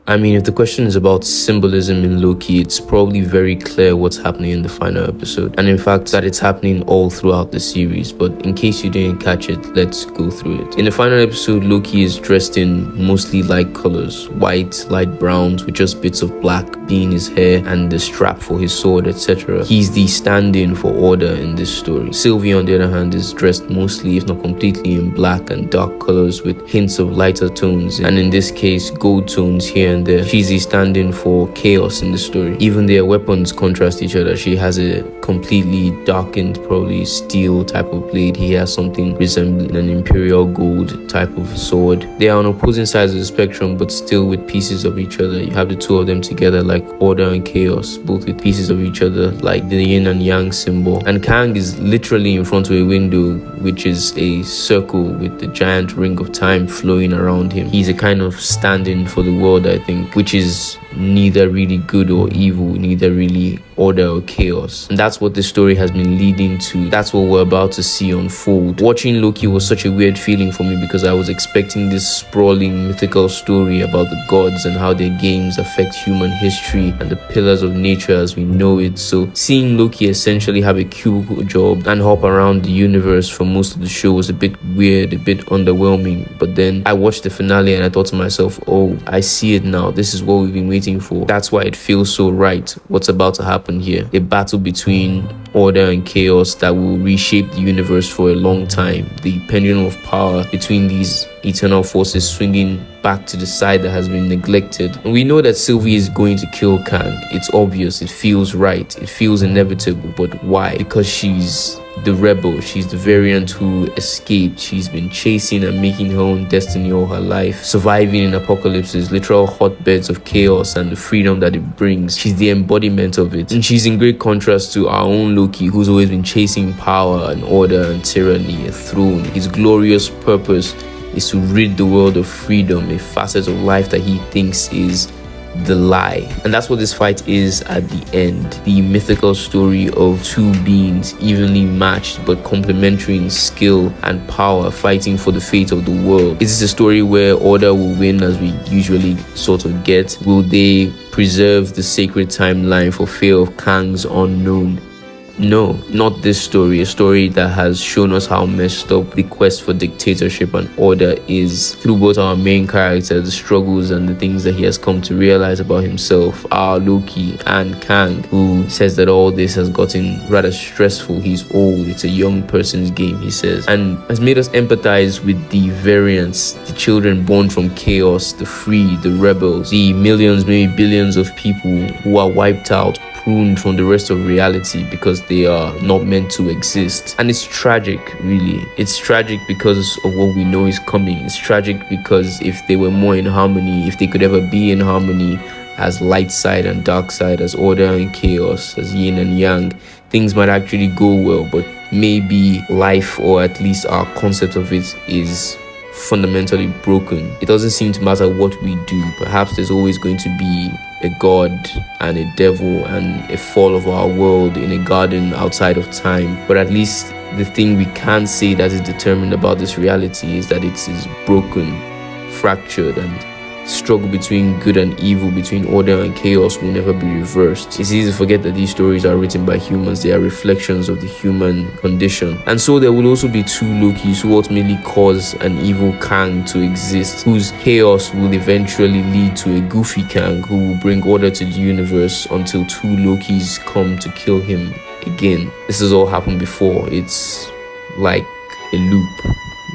I mean, if the question is about symbolism in Loki, it's probably very clear what's happening in the final episode. And in fact, that it's happening all throughout the series. But in case you didn't catch it, let's go through it. In the final episode, Loki is dressed in mostly light colors, white, light browns, with just bits of black being his hair and the strap for his sword, etc. He's the stand-in for order in this story. Sylvie, on the other hand, is dressed mostly, if not completely, in black and dark colors with hints of lighter tones, and in this case, gold tones here and there. She's the stand-in for chaos in the story. Even their weapons contrast each other. She has a completely darkened, probably steel type of blade. He has something resembling an imperial gold type of sword. They are on opposing sides of the spectrum, but still with pieces of each other. You have the two of them together like order and chaos, both with pieces of each other like the yin and yang symbol. And Kang is literally in front of a window, which is a circle with the giant ring of time flowing around him. He's a kind of stand-in for the world, I think, which is neither really good or evil, neither really order or chaos. And that's what this story has been leading to. That's what we're about to see unfold. Watching Loki was such a weird feeling for me because I was expecting this sprawling mythical story about the gods and how their games affect human history and the pillars of nature as we know it. So seeing Loki essentially have a cubicle job and hop around the universe for most of the show was a bit weird, a bit underwhelming. But then I watched the finale and I thought to myself, oh, I see it now. This is what we've been waiting for. That's why it feels so right. What's about to happen here? A battle between order and chaos that will reshape the universe for a long time. The pendulum of power between these eternal forces swinging back to the side that has been neglected. And we know that Sylvie is going to kill Kang. It's obvious. It feels right. It feels inevitable. But why? Because she's the rebel. She's the variant who escaped. She's been chasing and making her own destiny all her life, surviving in apocalypses, literal hotbeds of chaos, and the freedom that it brings. She's the embodiment of it. And she's in great contrast to our own Loki, who's always been chasing power and order and tyranny, a throne. His glorious purpose is to rid the world of freedom, a facet of life that he thinks is the lie. And that's what this fight is at the end. The mythical story of two beings evenly matched but complementary in skill and power, fighting for the fate of the world. Is this a story where order will win, as we usually sort of get? Will they preserve the sacred timeline for fear of Kang's unknown? No, not this story. A story that has shown us how messed up the quest for dictatorship and order is through both our main character, the struggles and the things that he has come to realize about himself, our Loki, and Kang, who says that all this has gotten rather stressful. He's old. It's a young person's game, he says, and has made us empathize with the variants, the children born from chaos, the free, the rebels, the millions, maybe billions of people who are wiped out, pruned from the rest of reality because they are not meant to exist. And it's tragic, really. It's tragic because of what we know is coming. It's tragic because if they were more in harmony, if they could ever be in harmony as light side and dark side, as order and chaos, as yin and yang, things might actually go well. But maybe life, or at least our concept of it, is fundamentally broken. It doesn't seem to matter what we do. Perhaps there's always going to be a god and a devil and a fall of our world in a garden outside of time. But at least the thing we can say that is determined about this reality is that it is broken, fractured, and struggle between good and evil, between order and chaos, will never be reversed. It's easy to forget that these stories are written by humans. They are reflections of the human condition. And so there will also be two Lokis who ultimately cause an evil Kang to exist, whose chaos will eventually lead to a goofy Kang who will bring order to the universe until two Lokis come to kill him again. This has all happened before. It's like a loop.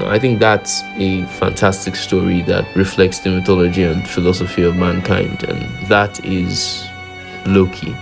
I think that's a fantastic story that reflects the mythology and philosophy of mankind, and that is Loki.